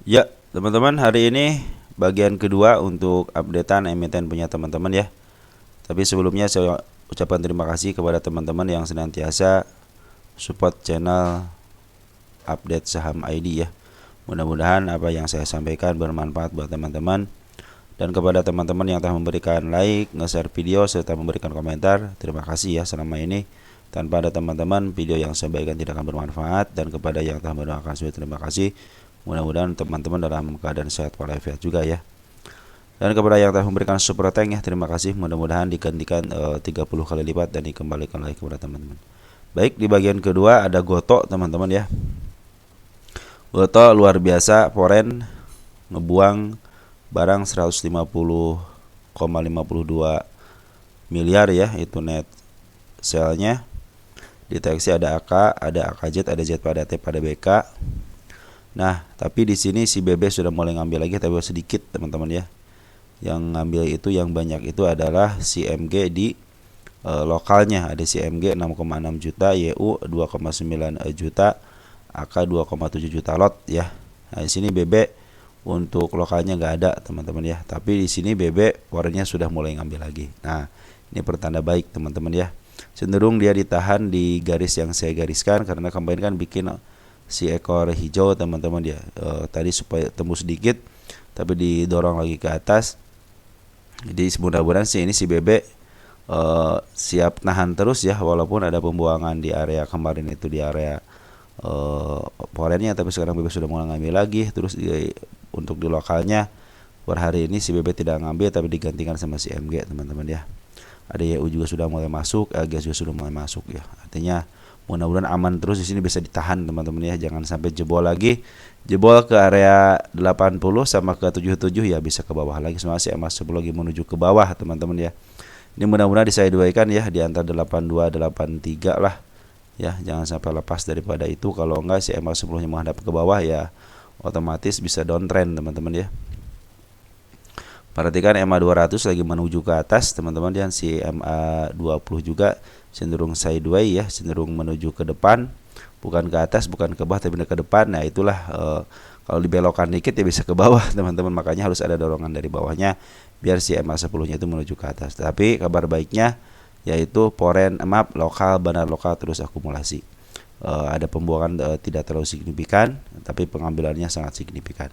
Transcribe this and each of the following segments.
Ya, teman-teman, hari ini bagian kedua untuk updatean emiten punya teman-teman ya. Tapi sebelumnya saya ucapkan terima kasih kepada teman-teman yang senantiasa support channel update saham ID ya. Mudah-mudahan apa yang saya sampaikan bermanfaat buat teman-teman. Dan kepada teman-teman yang telah memberikan like, nge-share video, serta memberikan komentar, terima kasih ya selama ini. Tanpa ada teman-teman, video yang saya bagikan tidak akan bermanfaat. Dan kepada yang telah mendoakan saya terima kasih. Mudah-mudahan teman-teman dalam keadaan sehat walafiat juga ya. Dan kepada yang telah memberikan super thank ya, terima kasih. Mudah-mudahan digantikan 30 kali lipat dan dikembalikan lagi kepada teman-teman. Baik, di bagian kedua ada Goto teman-teman ya. Goto luar biasa, foreign ngebuang barang 150,52 miliar ya, itu net sale-nya. Deteksi ada AK, ada AKZ, ada ZP, ada TP, ada BK. Nah, tapi di sini si BB sudah mulai ngambil lagi tapi sedikit teman-teman ya. Yang ngambil itu yang banyak itu adalah si MG di lokalnya. Ada si MG 6,6 juta, YU 2,9 juta, AK 2,7 juta lot ya. Nah, di sini BB untuk lokalnya nggak ada teman-teman ya. Tapi di sini BB warnanya sudah mulai ngambil lagi. Nah, ini pertanda baik teman-teman ya. Cenderung dia ditahan di garis yang saya gariskan karena kemarin kan bikin si ekor hijau teman-teman ya. Tadi supaya tembus sedikit tapi didorong lagi ke atas. Jadi mudah-mudahan sih ini si BB siap nahan terus ya, walaupun ada pembuangan di area kemarin itu di area forennya, tapi sekarang BB sudah mulai ngambil lagi. Terus untuk di lokalnya per hari ini si BB tidak ngambil tapi digantikan sama si MG teman-teman ya. Ada YU juga sudah mulai masuk, AG juga sudah mulai masuk ya. Artinya mudah-mudahan aman terus di sini, bisa ditahan teman-teman ya, jangan sampai jebol lagi. Jebol ke area 80 sama ke 77 ya bisa ke bawah lagi. Semua sih emas sebelum lagi menuju ke bawah teman-teman ya. Ini mudah-mudahan disaidwaikan ya di antara 82 83 lah. Ya, jangan sampai lepas daripada itu. Kalau enggak si MA 10-nya menghadap ke bawah ya otomatis bisa downtrend teman-teman ya. Perhatikan MA 200 lagi menuju ke atas teman-teman, dan si MA 20 juga cenderung sideways ya, cenderung menuju ke depan, bukan ke atas, bukan ke bawah tapi ke depan. Nah, itulah kalau dibelokkan dikit ya bisa ke bawah teman-teman, makanya harus ada dorongan dari bawahnya biar si MA 10-nya itu menuju ke atas. Tapi kabar baiknya yaitu foreign lokal, bandar lokal terus akumulasi. Ada pembuangan tidak terlalu signifikan, tapi pengambilannya sangat signifikan.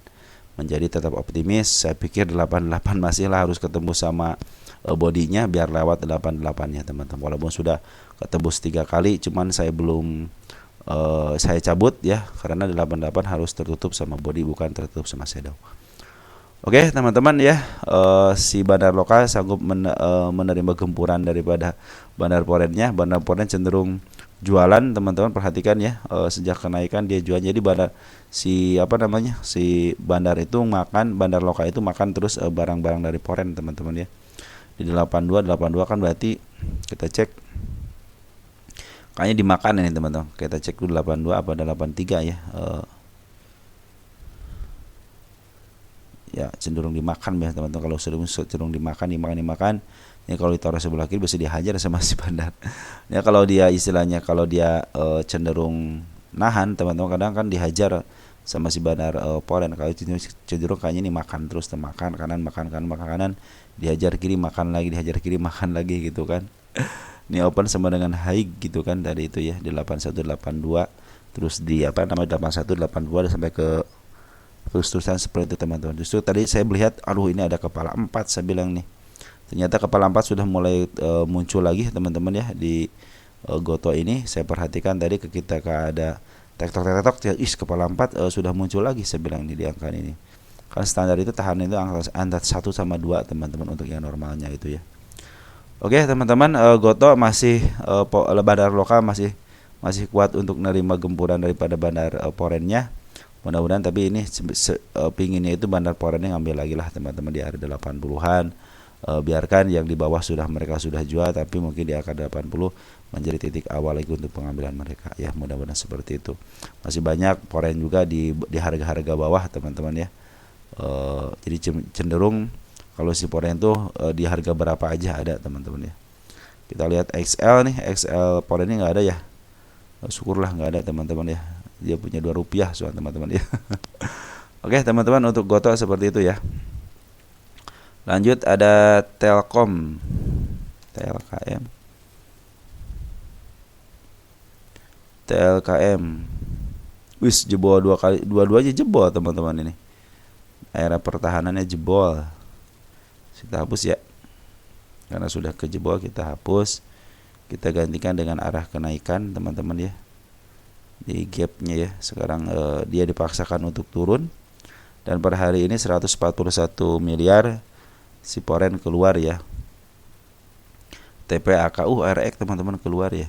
Menjadi tetap optimis. Saya pikir 88 masih lah harus ketemu sama bodinya biar lewat 88-nya teman-teman. Walaupun sudah ketembus 3 kali, cuman saya belum saya cabut ya, karena 88 harus tertutup sama body, bukan tertutup sama shadow. Oke teman-teman ya, si bandar lokal sanggup menerima gempuran daripada bandar foreign-nya. Bandar foreign cenderung jualan teman-teman, perhatikan ya, sejak kenaikan dia jual. Jadi bandar si bandar itu makan, bandar lokal itu makan terus barang-barang dari foreign teman-teman ya. Di 82 kan berarti kita cek kayaknya dimakan ini teman-teman. Kita cek dulu 82 apa ada 83 ya. Ya cenderung dimakan ya teman-teman. Kalau cenderung dimakan ya, kalau ditaruh sebelah kiri bisa dihajar sama si bandar ya. Kalau dia istilahnya, kalau dia cenderung nahan teman-teman, kadang kan dihajar sama si bandar foreign. Kalau cenderung kayaknya ini makan terus, makan kanan, makan kanan, makan kanan, dihajar kiri, makan lagi, dihajar kiri, makan lagi gitu kan. Ini open sama dengan high gitu kan tadi itu ya, di 8182, terus di 8182 sampai ke terus-terusan seperti itu teman-teman. Justru tadi saya melihat, aduh ini ada kepala 4, saya bilang nih. Ternyata kepala 4 sudah mulai muncul lagi teman-teman ya di Goto ini. Saya perhatikan tadi kita ada tektok, kepala 4 sudah muncul lagi, saya bilang ini di angka ini. Kan standar itu tahan itu antara 1 sama 2 teman-teman untuk yang normalnya itu ya. Oke teman-teman, Goto masih bandar lokal masih kuat untuk menerima gempuran daripada bandar foreign-nya. Mudah-mudahan, tapi ini pinginnya itu bandar foreign-nya ngambil lagi lah teman-teman di area 80-an. Biarkan yang di bawah mereka sudah jual, tapi mungkin di angka 80 menjadi titik awal lagi untuk pengambilan mereka ya. Mudah-mudahan seperti itu. Masih banyak foreign juga di harga-harga bawah teman-teman ya. Jadi cenderung kalau si foreign tuh di harga berapa aja ada teman-teman ya. Kita lihat XL nih, XL foreign ini nggak ada ya. Syukurlah nggak ada teman-teman ya. Dia punya 2 rupiah soal teman-teman ya. Oke teman-teman, untuk Gotoh seperti itu ya. Lanjut ada Telkom, TLKM, TLKM. Wis jebol 2 kali, dua-duanya jebol teman-teman ini. Era pertahanannya jebol. Kita hapus ya. Karena sudah kejebol kita hapus. Kita gantikan dengan arah kenaikan teman-teman ya. Di gapnya ya. Sekarang dia dipaksakan untuk turun. Dan per hari ini 141 miliar si Poren keluar ya. TPAKU RX teman-teman keluar ya.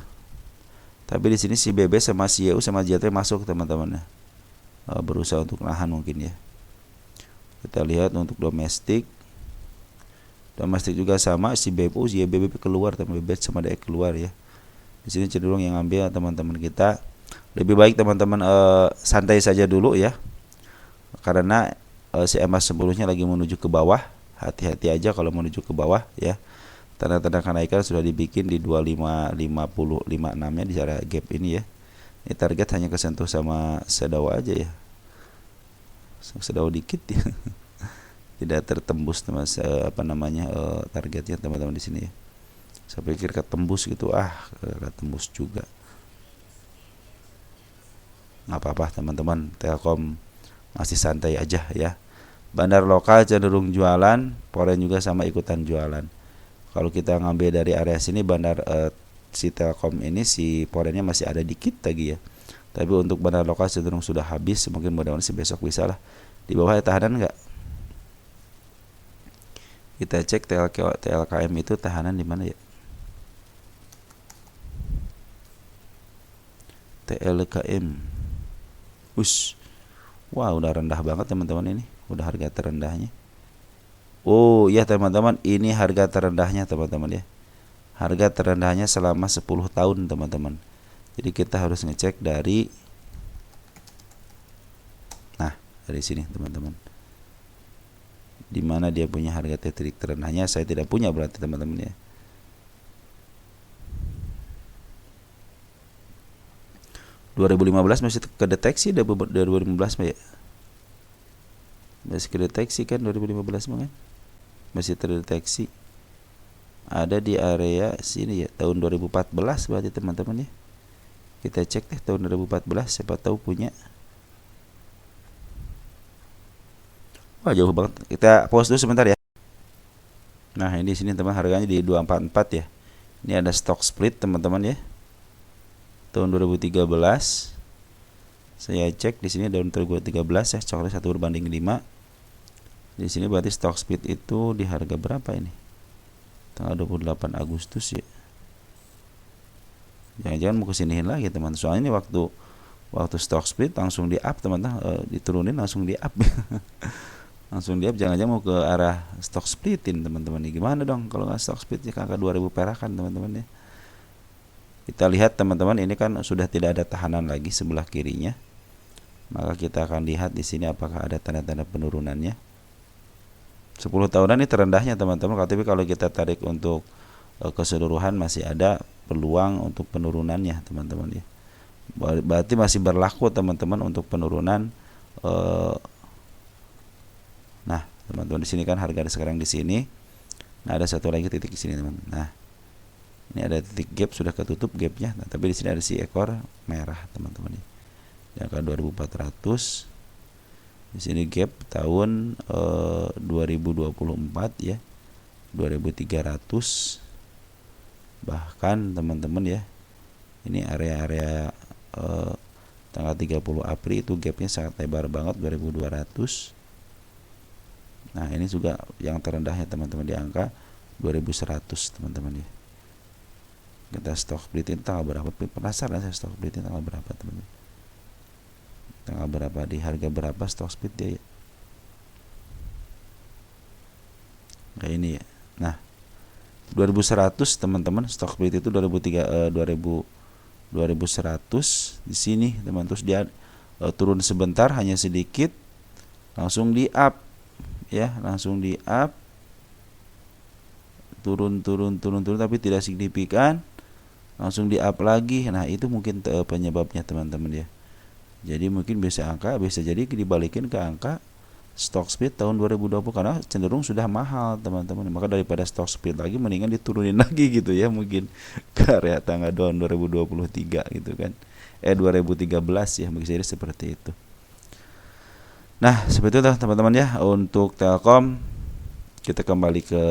Tapi di sini si BB sama si YU sama JT masuk teman-teman ya. Berusaha untuk nahan mungkin ya. Kita lihat untuk domestik. Domestik juga sama, si BBU, si BBB keluar, teman BB sama DE keluar ya. Di sini cenderung yang ambil teman-teman kita. Lebih baik teman-teman santai saja dulu ya. Karena si emas 10-nya lagi menuju ke bawah. Hati-hati aja kalau menuju ke bawah ya. Tanda-tanda kenaikan sudah dibikin di 2550 56-nya di area gap ini ya. Ini target hanya kesentuh sama sedawa aja ya. Sedawa dikit ya. Tidak tertembus teman targetnya teman-teman di sini ya. Saya pikir ketembus gitu, ketembus juga. Nggak apa-apa teman-teman, Telkom masih santai aja ya. Bandar lokal cenderung jualan, Poren juga sama ikutan jualan. Kalau kita ngambil dari area sini bandar si Telkom ini si Porennya masih ada dikit lagi ya. Tapi untuk bandar lokal cenderung sudah habis, mungkin mudah-mudahan sih besok bisa lah. Di bawah tahanan nggak? Kita cek TLKM itu tahanan di mana ya? TLKM. Wah, udah rendah banget teman-teman ini. Udah harga terendahnya. Oh, iya teman-teman, ini harga terendahnya teman-teman ya. Harga terendahnya selama 10 tahun teman-teman. Jadi kita harus ngecek dari sini teman-teman. Di mana dia punya harga titik terendahnya, saya tidak punya berarti teman-teman ya. masih kedeteksi 2015 ya. Masih kedeteksi kan 2015 kan? Masih terdeteksi. Ada di area sini ya, tahun 2014 berarti teman-teman ya. Kita cek deh tahun 2014, siapa tahu punya. Wah, jauh banget. Kita pause dulu sebentar ya. Nah, ini di sini teman harganya di 244 ya. Ini ada stock split teman-teman ya. Tahun 2013. Saya cek di sini tahun 2013 ya, coklat 1/5. Di sini berarti stock split itu di harga berapa ini? Tanggal 28 Agustus ya. Jangan-jangan mau kesiniin lagi teman. Soalnya ini waktu stock split langsung di up teman-teman, diturunin langsung di up. Langsung dia jangan-jangan mau ke arah stock splitin teman-teman nih. Gimana dong kalau nggak stock split ya, angka 2000 perakan teman-teman ya. Kita lihat teman-teman, ini kan sudah tidak ada tahanan lagi sebelah kirinya. Maka kita akan lihat di sini apakah ada tanda-tanda penurunannya. 10 tahunan ini terendahnya teman-teman. Tapi kalau kita tarik untuk keseluruhan masih ada peluang untuk penurunannya teman-teman ya. Berarti masih berlaku teman-teman untuk penurunan. Nah, teman-teman di sini kan harga sekarang di sini. Nah, ada satu lagi titik di sini, teman. Nah, ini ada titik gap sudah ketutup gapnya. Nah, tapi di sini ada si ekor merah, teman-teman. Di angka 2400. Di sini gap tahun 2024 ya. 2300. Bahkan teman-teman ya. Ini area-area tanggal 30 April itu gapnya sangat lebar banget, 2200. Nah, ini juga yang terendahnya teman-teman di angka 2100 teman-teman ya. Kita stock splitin tanggal berapa? Penasaran saya stock splitin tanggal berapa teman-teman? Tanggal berapa, di harga berapa stock split dia ya? Kayak ini ya. Nah, 2100 teman-teman, stock split itu 2100 di sini teman. Terus dia turun sebentar hanya sedikit, langsung di up ya, langsung di up, turun tapi tidak signifikan, langsung di up lagi. Nah, itu mungkin penyebabnya teman-teman ya. Jadi mungkin bisa jadi dibalikin ke angka stock split tahun 2020 karena cenderung sudah mahal teman-teman. Maka daripada stock split lagi mendingan diturunin lagi gitu ya, mungkin ke area tangga down 2023 gitu kan. 2013 ya, bisa jadi seperti itu. Nah, seperti itu teman-teman ya untuk Telkom. Kita kembali ke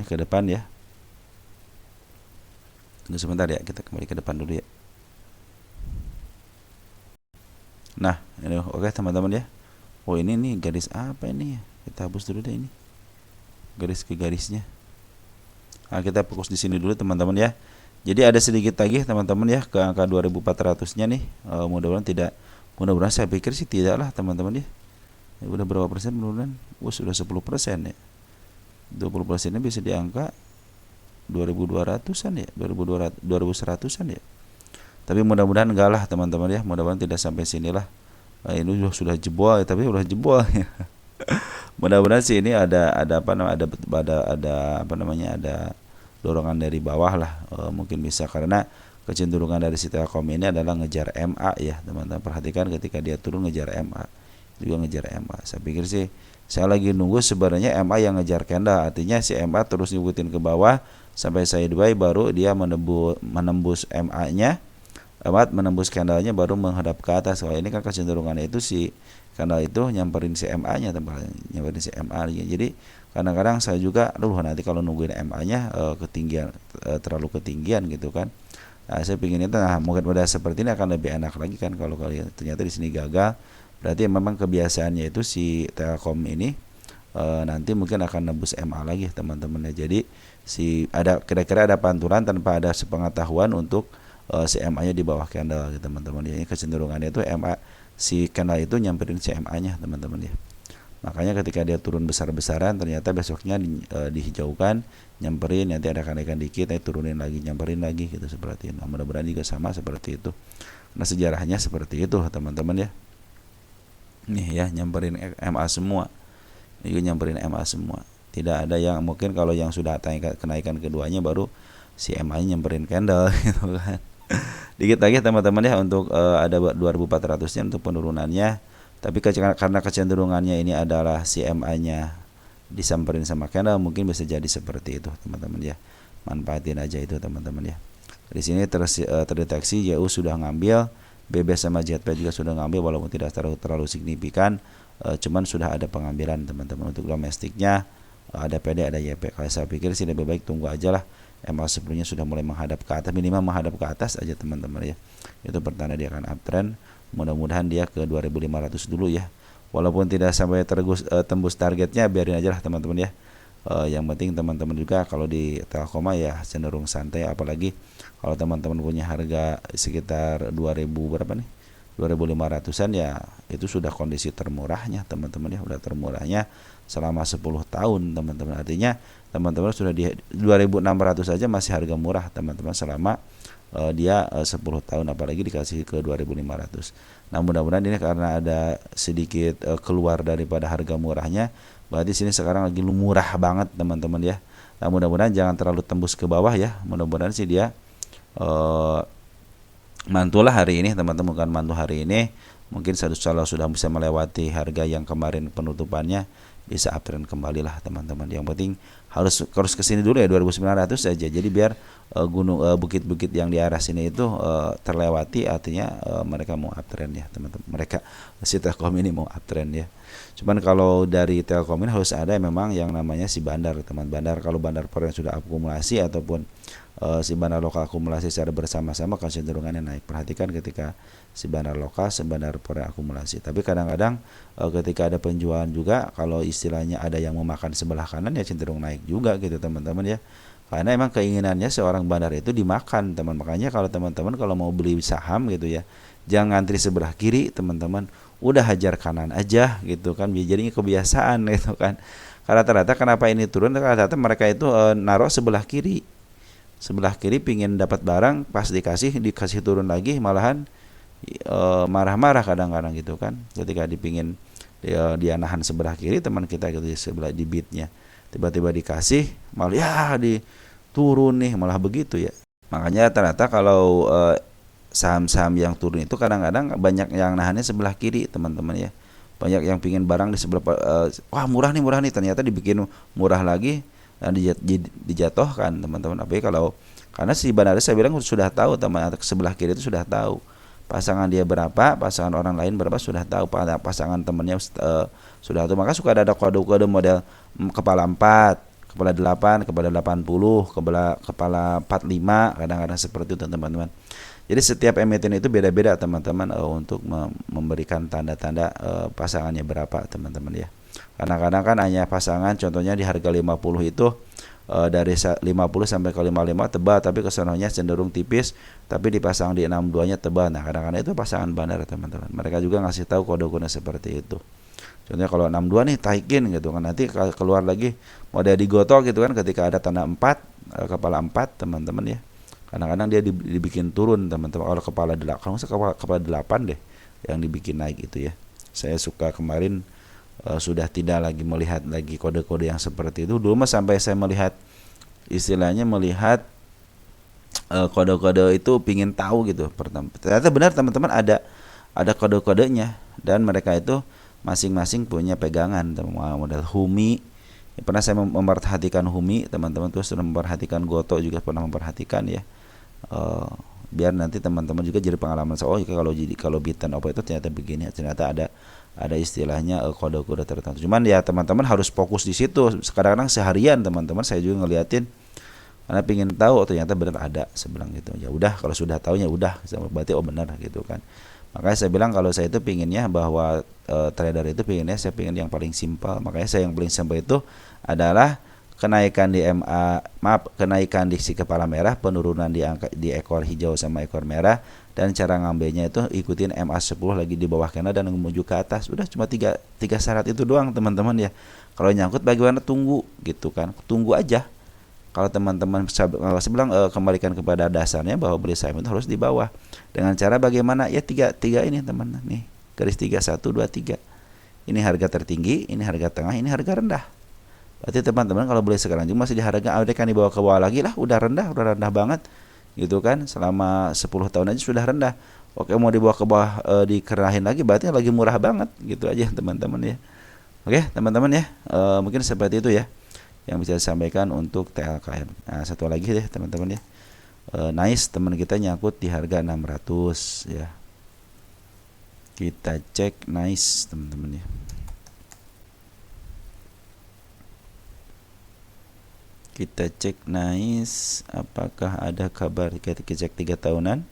ke depan ya. Tunggu sebentar ya, kita kembali ke depan dulu ya. Nah, ini oke teman-teman ya. Oh, ini nih garis apa ini ya? Kita hapus dulu deh ini. Garis ke garisnya. Nah, kita fokus di sini dulu teman-teman ya. Jadi ada sedikit lagi teman-teman ya ke angka 2400-nya nih. Mudah-mudahan saya pikir sih tidak lah teman-teman ya. Udah berapa persen penurunan? Sudah 10% ya. 20%-nya bisa di angka 2200-an ya, 2100-an ya. Tapi mudah-mudahan enggak lah teman-teman ya. Mudah-mudahan tidak sampai sinilah. Nah, ini sudah jebol ya, tapi sudah jebol ya. Mudah-mudahan sih ini ada dorongan dari bawah lah, mungkin bisa, karena kecenderungan dari si Telkom ini adalah ngejar MA ya teman-teman. Perhatikan ketika dia turun ngejar MA, juga ngejar MA. Saya pikir sih, saya lagi nunggu sebenarnya MA yang ngejar candle, artinya si MA terus ngikutin ke bawah sampai sideways, baru dia menembus MA-nya, menembus candlenya, baru menghadap ke atas. Kalau ini kan kecenderungannya itu si candle itu nyamperin si MA-nya, nyamperin si MA. Jadi kadang-kadang saya juga nanti kalau nungguin MA-nya ketinggian, terlalu ketinggian gitu kan. Nah, saya pingin itu, mungkin pada seperti ini akan lebih enak lagi kan kalau kalian ternyata di sini gagal. Berarti memang kebiasaannya itu si Telkom ini nanti mungkin akan nebus MA lagi teman-teman ya. Jadi kira-kira ada pantulan tanpa ada sepengetahuan untuk si MA-nya di bawah candle gitu teman-teman ya. Ini kecenderungannya itu MA, si candle itu nyamperin si MA-nya teman-teman ya. Makanya ketika dia turun besar-besaran, ternyata besoknya dihijaukan, nyamperin, nanti ada kenaikan dikit, turunin lagi, nyamperin lagi gitu seperti itu. Nah, mudah-mudahan juga sama seperti itu. Nah, sejarahnya seperti itu teman-teman ya. Nih ya, nyamperin MA semua. Ini nyamperin MA semua. Tidak ada yang mungkin kalau yang sudah kenaikan keduanya baru si MA-nya nyamperin candle gitu kan. Dikit lagi teman-teman ya untuk ada 2400-nya untuk penurunannya. Tapi karena kecenderungannya ini adalah si MA-nya disamperin sama candle, mungkin bisa jadi seperti itu teman-teman ya. Manfaatin aja itu teman-teman ya. Di sini terdeteksi JU sudah ngambil, BB sama JP juga sudah ngambil walaupun tidak terlalu signifikan, cuman sudah ada pengambilan teman-teman. Untuk domestiknya ada PD, ada YP. Kalau saya pikir sih lebih baik tunggu aja lah. MA sebelumnya sudah mulai menghadap ke atas, minimal menghadap ke atas aja teman-teman ya. Itu pertanda dia akan uptrend. Mudah-mudahan dia ke 2500 dulu ya. Walaupun tidak sampai tembus targetnya, biarin aja lah teman-teman ya. Yang penting teman-teman juga kalau di Telkom ya cenderung santai, apalagi kalau teman-teman punya harga sekitar 2000 berapa nih? 2500-an ya, itu sudah kondisi termurahnya teman-teman ya, udah termurahnya selama 10 tahun teman-teman. Artinya teman-teman sudah di 2600 saja masih harga murah teman-teman selama dia 10 tahun, apalagi dikasih ke 2500. Nah, mudah-mudahan ini karena ada sedikit keluar daripada harga murahnya, berarti sini sekarang lagi murah banget teman-teman ya. Nah, mudah-mudahan jangan terlalu tembus ke bawah ya. Mudah-mudahan sih dia mantulah hari ini teman-teman, kan mantu hari ini. Mungkin kalau sudah bisa melewati harga yang kemarin penutupannya, bisa uptrend kembali lah teman-teman. Yang penting harus kesini dulu ya 2900 saja. Jadi biar bukit-bukit yang di arah sini itu terlewati, artinya mereka mau uptrend ya teman-teman. Mereka si Telkom ini mau uptrend ya. Cuman kalau dari Telkom ini harus ada memang yang namanya si bandar teman bandar. Kalau bandar per yang sudah akumulasi ataupun si bandar lokal akumulasi secara bersama-sama, kecenderungannya naik. Perhatikan ketika si bandar lokal, si bandar per akumulasi. Tapi kadang-kadang ketika ada penjualan juga, kalau istilahnya ada yang memakan sebelah kanan ya cenderung naik juga gitu teman-teman ya. Karena emang keinginannya seorang bandar itu dimakan teman. Makanya kalau teman-teman kalau mau beli saham gitu ya, jangan ngantri sebelah kiri teman-teman, udah hajar kanan aja gitu kan. Jadinya kebiasaan gitu kan. Karena rata-rata kenapa ini turun, rata-rata mereka itu naruh sebelah kiri pingin dapat barang, pas dikasih turun lagi, malahan marah-marah kadang-kadang gitu kan. Ketika dipingin dia nahan sebelah kiri, teman kita gitu sebelah di beatnya, tiba-tiba dikasih malah ya turun nih, malah begitu ya. Makanya ternyata kalau saham-saham yang turun itu kadang-kadang banyak yang nahannya sebelah kiri teman-teman ya. banyak yang pingin barang di sebelah wah murah nih ternyata dibikin murah lagi dan dijatuhkan teman-teman. Tapi kalau karena si bandar saya bilang sudah tahu teman sebelah kiri itu sudah tahu pasangan dia berapa, pasangan orang lain berapa sudah tahu, pasangan temennya sudah tahu. Maka suka ada kode-kode model kepala 4, kepala 8, kepala 80, kepala 45, kadang-kadang seperti itu teman-teman. Jadi setiap emiten itu beda-beda teman-teman untuk memberikan tanda-tanda pasangannya berapa teman-teman ya. Kadang-kadang kan hanya pasangan, contohnya di harga 50 itu dari 50 sampai ke 55 tebal, tapi kesononya cenderung tipis, tapi dipasang di 62-nya tebal. Nah, kadang-kadang itu pasangan bandar teman-teman. Mereka juga ngasih tahu kode-kode seperti itu. Contohnya kalau 62 nih taikin gitu kan, nanti keluar lagi model digotok gitu kan ketika ada tanda 4, kepala 4 teman-teman ya. Kadang-kadang dia dibikin turun teman-teman. Kalau kepala 8, kalau kepala 8 deh yang dibikin naik itu ya. Saya suka kemarin sudah tidak lagi melihat lagi kode-kode yang seperti itu. Dulu mah sampai saya melihat istilahnya melihat kode-kode itu pingin tahu gitu. Ternyata benar teman-teman ada kode-kodenya dan mereka itu masing-masing punya pegangan model Humi. Pernah saya memperhatikan Humi teman-teman, terus sudah memperhatikan Goto juga pernah memperhatikan ya. Biar nanti teman-teman juga jadi pengalaman. Oh kalau Bitan apa itu ternyata begini, ternyata ada istilahnya kode-kode tertentu. Cuman ya teman-teman harus fokus di situ. Sekarang seharian teman-teman saya juga ngeliatin karena pingin tahu ternyata benar ada sebelang gitu. Ya udah kalau sudah tahunya udah berarti benar gitu kan. Makanya saya bilang kalau saya itu pinginnya bahwa trader itu pinginnya saya pingin yang paling simpel. Makanya saya yang paling simpel itu adalah kenaikan di kenaikan di si kepala merah, penurunan di ekor hijau sama ekor merah, dan cara ngambilnya itu ikutin MA10 lagi di bawah kena dan menuju ke atas. Udah cuma tiga syarat itu doang teman-teman ya. Kalau nyangkut bagaimana tunggu gitu kan, tunggu aja. Kalau teman-teman saya bilang kembalikan kepada dasarnya bahwa beli saham itu harus di bawah. Dengan cara bagaimana? Ya tiga ini teman nih, garis 3 1 2 3. Ini harga tertinggi, ini harga tengah, ini harga rendah. Berarti teman-teman kalau beli sekarang juga masih di harga kan dibawa ke bawah lagi lah, udah rendah banget gitu kan. Selama 10 tahun aja sudah rendah. Oke, mau dibawa ke bawah dikerahin lagi berarti lagi murah banget gitu aja teman-teman ya. Oke teman-teman ya, mungkin seperti itu ya yang bisa disampaikan untuk TLKM. Nah, satu lagi deh teman-teman ya. Nice teman kita nyangkut di harga 600 ya. Kita cek Nice teman-teman ya. Kita cek Nice apakah ada kabar. Kita cek 3 tahunan.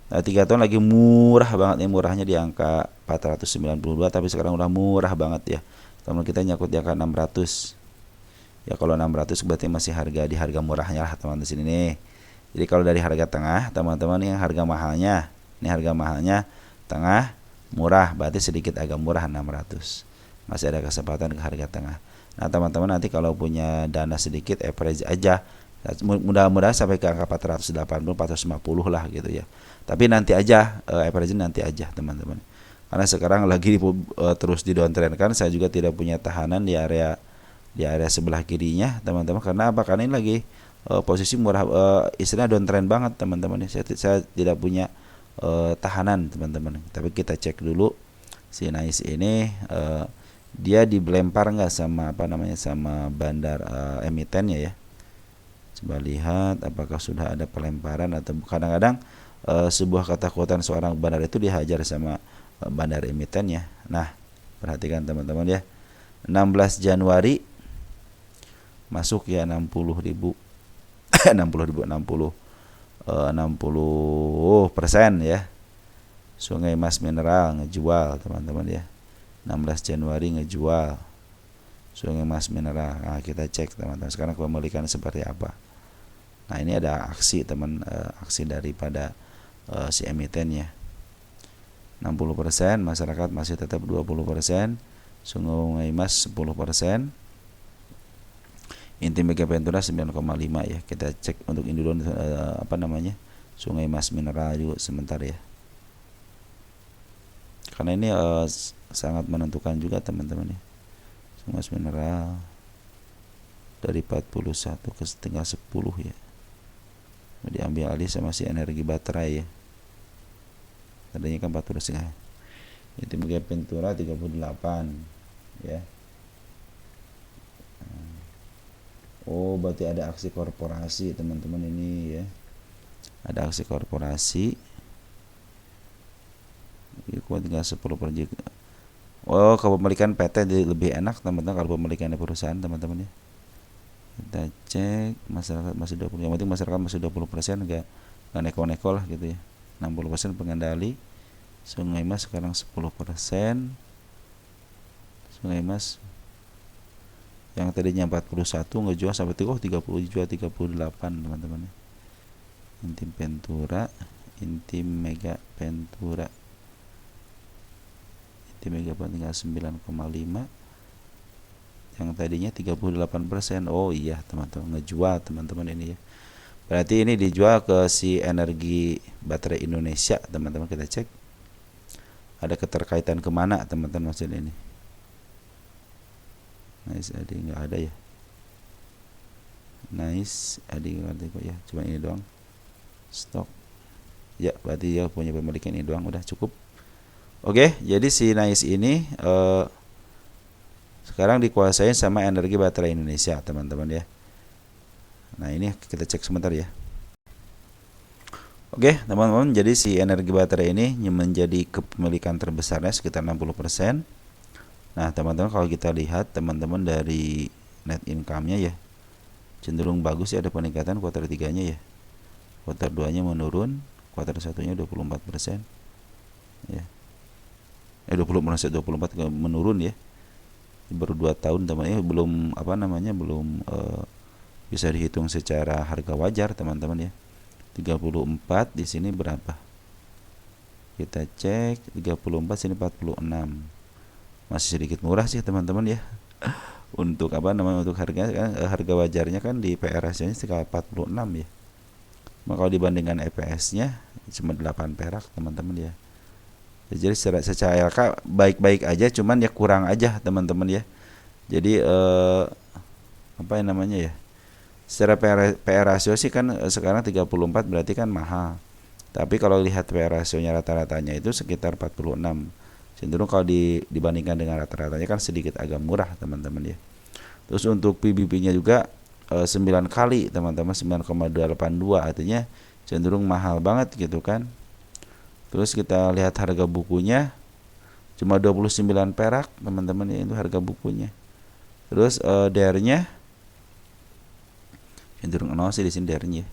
Nah, 3 tahun lagi murah banget ya, murahnya di angka 492 tapi sekarang udah murah banget ya. Teman kita nyangkut di angka 600. Ya kalau 600 berarti masih di harga murahnya lah teman-teman di sini nih. Jadi kalau dari harga tengah teman-teman yang harga mahalnya, ini harga mahalnya tengah murah berarti sedikit agak murah 600. Masih ada kesempatan ke harga tengah. Nah teman-teman nanti kalau punya dana sedikit average aja, mudah-mudahan sampai ke angka 480 450 lah gitu ya. Tapi nanti aja average nanti aja teman-teman. Karena sekarang lagi terus didowntrendkan, saya juga tidak punya tahanan di area sebelah kirinya teman-teman. Karena apa? Karena ini lagi posisi murah, istilahnya downtrend banget teman-teman. Saya tidak punya tahanan teman-teman. Tapi kita cek dulu si Nice ini dia dilempar nggak sama sama bandar emitennya ya. Coba lihat apakah sudah ada pelemparan atau kadang-kadang sebuah ketakutan seorang bandar itu dihajar sama bandar emitennya. Nah perhatikan teman-teman ya, 16 Januari masuk ya 60.000 60% ya. Sungai Mas Mineral ngejual teman-teman ya, 16 Januari ngejual Sungai Mas Mineral. Nah kita cek teman-teman sekarang kepemilikan seperti apa. Nah ini ada aksi aksi daripada si emiten ya, 60%, masyarakat masih tetap 20%, Sungai Mas 10%, Inti Mega Ventura 9,5 ya. Kita cek untuk Indulon Sungai Mas Mineral juga sebentar ya. Karena ini sangat menentukan juga teman-teman ya. Sungai Mas Mineral dari 41 ke tinggal 10 ya. Diambil alih sama si energi baterai ya. Tadinya kan 40 setengah. Inti Mega Ventura 38 ya. Oh, berarti ada aksi korporasi teman-teman ini ya. Ada aksi korporasi. Ikutan tinggal 10%. Oh, kepemilikan PT lebih enak teman-teman kalau pemilikan perusahaan teman-teman ya. Kita cek masyarakat masih 20. Yang penting masyarakat masih 20%, enggak neko-neko lah gitu ya. 60% pengendali. Sungai Mas sekarang 10%. Sungai Mas yang tadinya 41 ngejual sampai 30 jual 38 teman-teman. Intim Ventura, Intim Mega Ventura. Intim Mega tinggal 9,5. Yang tadinya 38%. Oh iya teman-teman, ngejual teman-teman ini ya. Berarti ini dijual ke si Energi Baterai Indonesia teman-teman. Kita cek ada keterkaitan kemana teman-teman maksudnya ini. Nice, ada nggak ada ya? Nice, ada nggak ada kok ya? Cuma ini doang. Stok. Ya, berarti ya punya pemilikan ini doang, udah cukup. Oke, jadi si Nice ini sekarang dikuasain sama Energi Baterai Indonesia teman-teman ya. Nah ini kita cek sebentar ya. Oke teman-teman, jadi si Energi Baterai ini menjadi kepemilikan terbesarnya sekitar 60%. Nah teman-teman, kalau kita lihat teman-teman dari net income-nya ya, cenderung bagus ya, ada peningkatan kuartal 3-nya ya. Kuartal 2-nya menurun, kuartal 1-nya 24% ya. 24 menurun ya. Baru 2 tahun teman-teman, belum belum bisa dihitung secara harga wajar teman-teman ya. 34 di sini berapa? Kita cek 34 sini 46. Masih sedikit murah sih teman-teman ya. Untuk untuk harga wajarnya kan di PR ratio-nya sekitar 46 ya. Maka kalau dibandingkan EPS-nya cuma 8 perak teman-teman ya. Jadi secara LK baik-baik aja, cuman ya kurang aja teman-teman ya. Jadi ya, secara PR ratio sih kan sekarang 34 berarti kan mahal. Tapi kalau lihat PR ratio-nya rata-ratanya itu sekitar 46. Cenderung kalau dibandingkan dengan rata-ratanya kan sedikit agak murah teman-teman ya. Terus untuk PBB-nya juga 9 kali teman-teman, 9,82, artinya cenderung mahal banget gitu kan. Terus kita lihat harga bukunya cuma 29 perak teman-teman ya, itu harga bukunya. Terus DR-nya cenderung nol sih di sini DR-nya.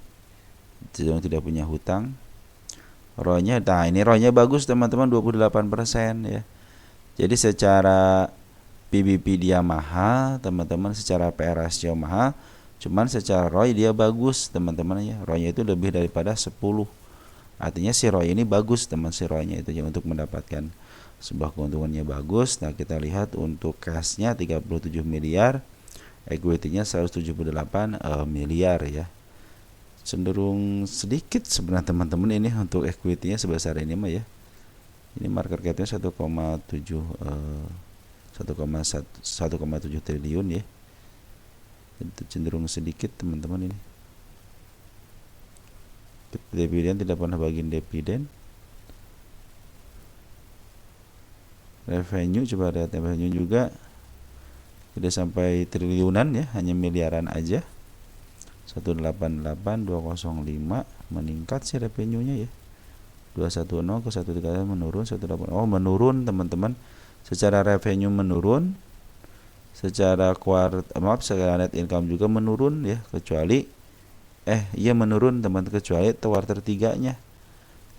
Cenderung tidak punya hutang. ROE-nya, nah ini ROE-nya bagus teman-teman, 28% ya. Jadi secara PBB dia mahal teman-teman, secara PR ratio mahal, cuman secara ROE dia bagus teman-teman ya. ROE-nya itu lebih daripada 10. Artinya si ROE ini bagus teman, si ROE-nya itu ya, untuk mendapatkan sebuah keuntungannya bagus. Nah kita lihat untuk cash-nya 37 miliar, equity-nya 178 miliar ya. Cenderung sedikit sebenarnya teman-teman ini untuk equity-nya sebesar ini mah ya. Ini market cap-nya 1,7 triliun ya. Itu cenderung sedikit teman-teman ini. Dividen tidak pernah bagiin dividen. Revenue, coba lihat revenue juga tidak sampai triliunan ya, hanya miliaran aja. 188 205 meningkat sih revenue-nya ya. 210 ke 130 menurun 180. Oh, menurun teman-teman. Secara revenue menurun. Secara secara net income juga menurun ya, kecuali menurun teman-teman, kecuali kuartal 3-nya.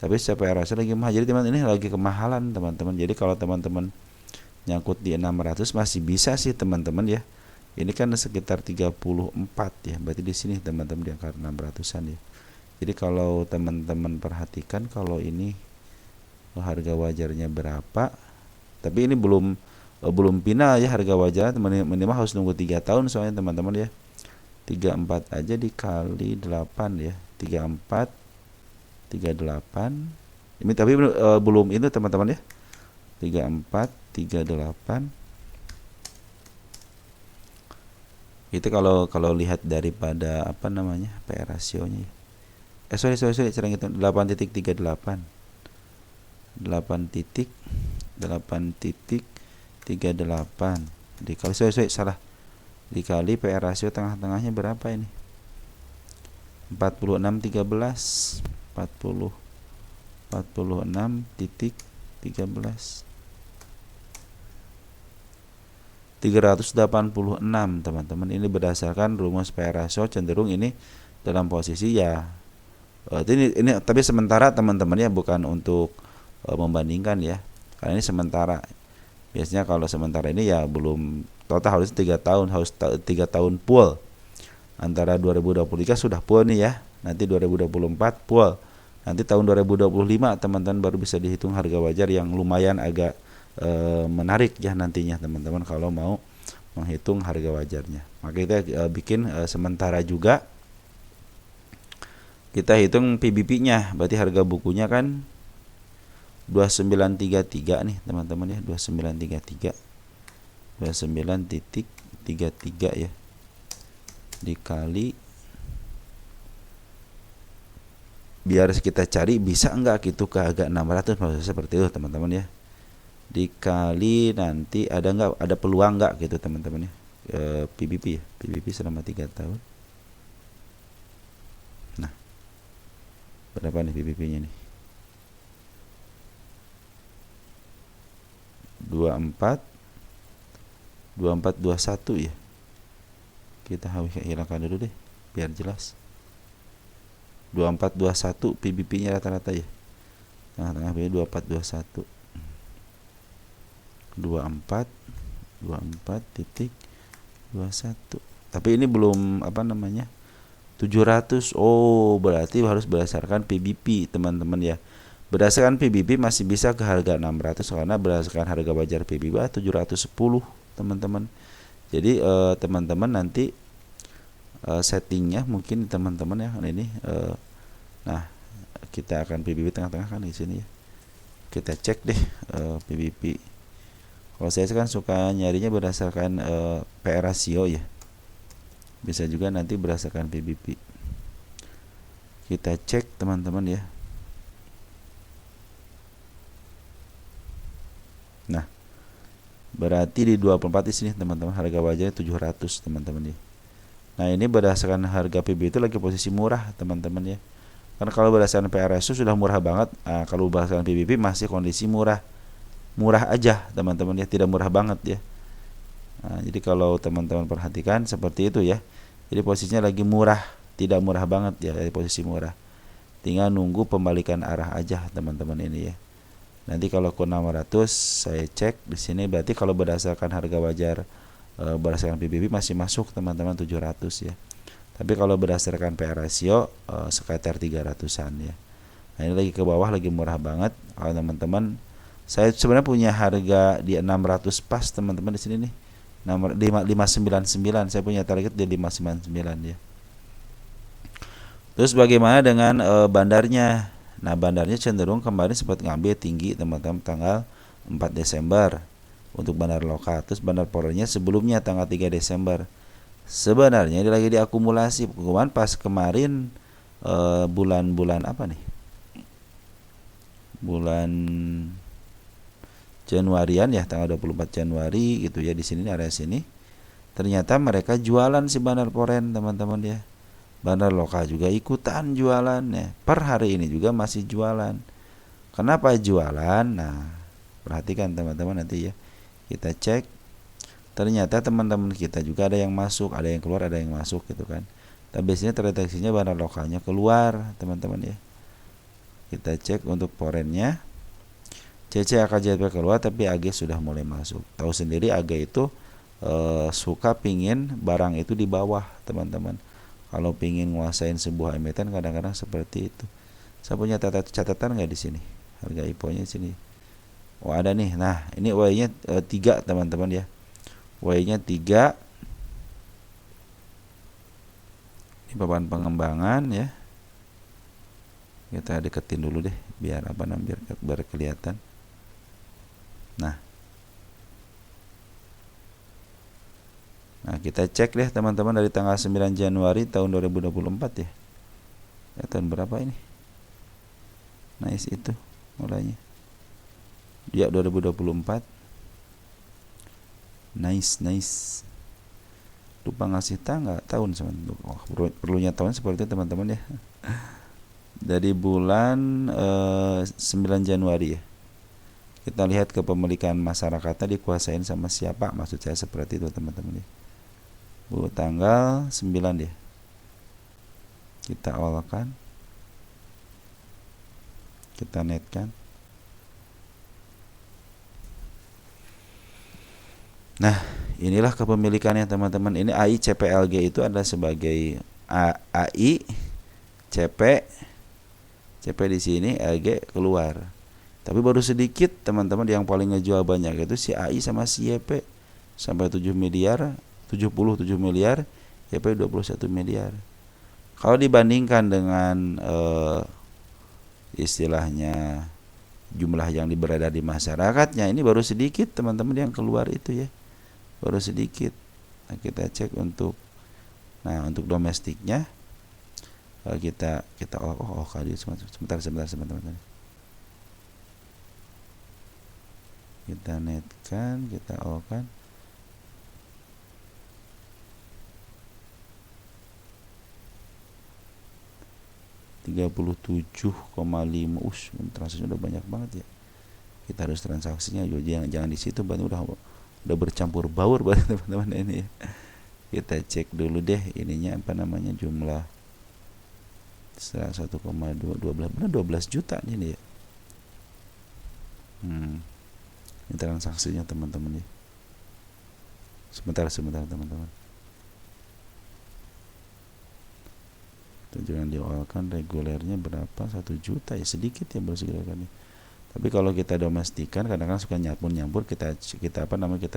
Tapi secara rasa lagi mahal. Jadi teman ini lagi kemahalan teman-teman. Jadi kalau teman-teman nyangkut di 600 masih bisa sih teman-teman ya. Ini kan sekitar 34 ya. Berarti di sini teman-teman di angka 600-an ya. Jadi kalau teman-teman perhatikan, kalau ini harga wajarnya berapa. Tapi ini belum final ya harga wajarnya, minimal harus nunggu 3 tahun soalnya teman-teman ya. 34 aja dikali 8 ya. 34 38. Ini tapi belum itu teman-teman ya. 34 38. Itu kalau lihat daripada PR ratio-nya. Sorry, cara itu 8.38. 8,38 dikali salah dikali PR rasio tengah-tengahnya berapa ini? 46,13 46,13 386 teman-teman. Ini berdasarkan rumus PR ratio, cenderung ini dalam posisi ya ini tapi sementara teman-teman ya, bukan untuk membandingkan ya, karena ini sementara. Biasanya kalau sementara ini ya belum total, harus 3 tahun, harus 3 tahun full. Antara 2023 sudah full nih ya, nanti 2024 full, nanti tahun 2025 teman-teman baru bisa dihitung harga wajar, yang lumayan agak menarik ya nantinya teman-teman kalau mau menghitung harga wajarnya. Maka kita bikin sementara juga, kita hitung PBP-nya, berarti harga bukunya kan 2933 nih teman-teman ya, 2933 ya, dikali, biar kita cari bisa enggak gitu ke agak 600, maksudnya seperti itu teman-teman ya, dikali nanti ada peluang enggak gitu teman-teman ya, PBP ya, PBP selama 3 tahun. Nah, berapa nih PBP-nya nih? 2421 ya. Kita hilangkan dulu deh biar jelas. 2421 PBP-nya rata-rata ya. Tengah-tengah B 2421. 24,21. Tapi ini belum 700. Oh, berarti harus berdasarkan PBP teman-teman ya. Berdasarkan PBP masih bisa ke harga 600, karena berdasarkan harga wajar PBP 710 teman-teman. Jadi teman-teman nanti settingnya mungkin teman-teman ya ini nah kita akan PBP tengah-tengah kan di sini ya. Kita cek deh PBP. Kalau saya kan suka nyarinya berdasarkan PR rasio ya. Bisa juga nanti berdasarkan PBP. Kita cek teman-teman ya. Nah, berarti di 24 di sini teman-teman harga wajarnya 700 teman-teman ya. Nah, ini berdasarkan harga PBB itu lagi posisi murah teman-teman ya. Karena kalau berdasarkan PR ratio sudah murah banget. Nah, kalau berdasarkan PBB masih kondisi murah. Murah aja teman-teman ya, tidak murah banget ya. Nah, jadi kalau teman-teman perhatikan seperti itu ya. Jadi posisinya lagi murah, tidak murah banget ya, dari posisi murah. Tinggal nunggu pembalikan arah aja teman-teman ini ya. Nanti kalau ke 600 saya cek di sini, berarti kalau berdasarkan harga wajar berdasarkan PBB masih masuk teman-teman 700 ya. Tapi kalau berdasarkan PR rasio sekitar 300-an ya. Nah, ini lagi ke bawah, lagi murah banget. Kalau teman-teman, saya sebenarnya punya harga di 600 pas teman-teman di sini nih. 599, saya punya target di 599 ya. Terus bagaimana dengan bandarnya? Nah, bandarnya cenderung kemarin sempat ngambil tinggi teman-teman tanggal 4 Desember untuk bandar lokal. Terus bandar porennya sebelumnya tanggal 3 Desember. Sebenarnya ini lagi diakumulasi. Kemarin pas kemarin bulan-bulan apa nih? Bulan Januarian ya, tanggal 24 Januari gitu ya, di sini area sini. Ternyata mereka jualan si bandar poren teman-teman ya. Bandar lokal juga ikutan jualan ya. Per hari ini juga masih jualan. Kenapa jualan? Nah, perhatikan teman-teman nanti ya. Kita cek. Ternyata teman-teman kita juga ada yang masuk, ada yang keluar, ada yang masuk gitu kan. Tapi biasanya terdeteksinya bandar lokalnya keluar teman-teman ya. Kita cek untuk porennya. CC AKJP keluar, tapi AG sudah mulai masuk. Tahu sendiri AG itu suka pingin barang itu di bawah teman-teman. Kalau pingin nguasain sebuah emiten kadang-kadang seperti itu. Saya punya catatan nggak di sini? Harga IPO-nya di sini. Oh, ada nih. Nah, ini Y-nya 3 teman-teman ya. Y-nya 3. Ini papan pengembangan ya. Kita deketin dulu deh biar biar kelihatan. Nah, kita cek deh teman-teman dari tanggal 9 Januari tahun 2024 ya. Tahun berapa ini? Nice itu mulainya. Dia 2024. Nice. Lupa ngasih tanggal tahun sebentar. Oh, perlunya tahun seperti itu teman-teman ya. Dari bulan 9 Januari ya. Kita lihat kepemilikan masyarakatnya dikuasain sama siapa, maksud saya seperti itu teman-teman ya. Tanggal 9 ya. Kita awalkan. Kita netkan. Nah, inilah kepemilikannya teman-teman. Ini AI CPLG itu adalah sebagai AI CP di sini, LG keluar. Tapi baru sedikit teman-teman, yang paling ngejual banyak itu si AI sama si YP sampai 77 miliar, YP 21 miliar. Kalau dibandingkan dengan istilahnya jumlah yang beredar di masyarakatnya, ini baru sedikit teman-teman yang keluar itu ya. Baru sedikit. Nah, kita cek untuk domestiknya. Kita sebentar teman-teman. Kita netkan, kita kan. $37,5. Transaksinya udah banyak banget ya. Kita harus transaksinya juga jangan di situ, udah bercampur baur buat teman-teman ini ya. Kita cek dulu deh ininya jumlah 1,12 juta ini ya. Ini transaksinya teman-teman ya. Sebentar teman-teman. Jangan diawalkan regulernya berapa, 1 juta ya, sedikit ya baru segerakan ya. Tapi kalau kita domestikan kadang-kadang suka nyampur kita kita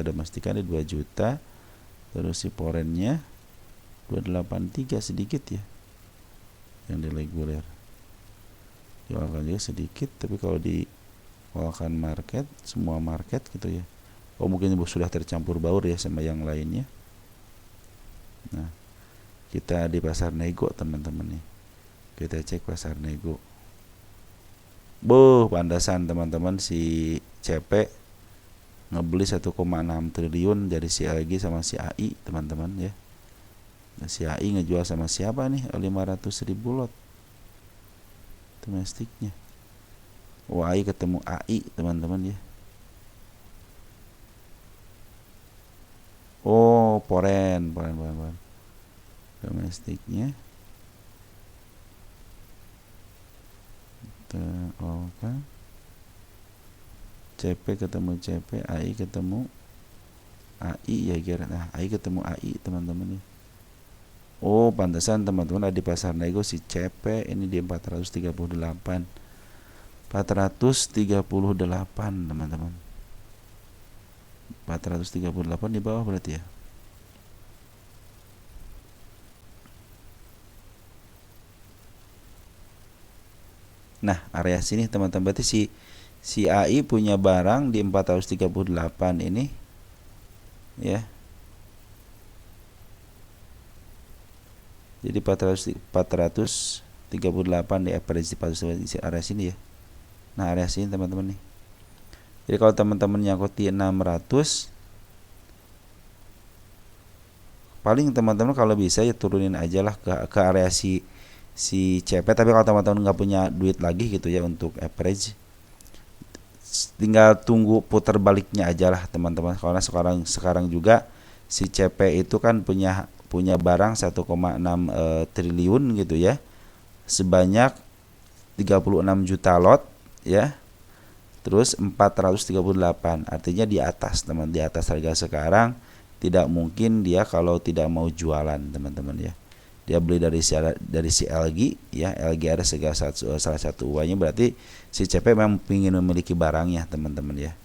domestikan di 2 juta. Terus si foreignnya 283 sedikit ya. Yang di reguler diwakilkan juga sedikit, tapi kalau diwakilkan market, semua market gitu ya, mungkin sudah tercampur baur ya sama yang lainnya. Nah, kita di pasar nego teman-teman nih, kita cek pasar nego. Pandasan teman-teman, si CP ngebeli 1,6 triliun dari si LG sama si AI teman-teman ya. Nah, si AI ngejual sama siapa nih? 500.000 lot domestiknya. AI ketemu AI teman-teman ya. Poren domestiknya. Kan CP ketemu CP, AI ketemu AI ya kira. Nah, AI ketemu AI teman-teman ya. Pantesan teman-teman ada di pasar nego si CP ini di 438 teman-teman. 438 di bawah berarti ya. Nah, area sini teman-teman, berarti si AI punya barang di 438 ini ya. Jadi 438 di average di area sini ya. Nah, area sini teman-teman nih. Jadi kalau teman-teman nyangkut di 600, paling teman-teman kalau bisa ya turunin aja lah ke area si CP. Tapi kalau teman-teman nggak punya duit lagi gitu ya untuk average, tinggal tunggu putar baliknya aja lah teman-teman. Karena sekarang juga si CP itu kan punya barang 1,6 triliun gitu ya, sebanyak 36 juta lot ya. Terus 438, artinya di atas harga sekarang. Tidak mungkin dia kalau tidak mau jualan teman-teman ya. Dia beli dari si LG ya. LG ada salah satu uangnya, berarti si CP memang ingin memiliki barangnya teman-teman ya.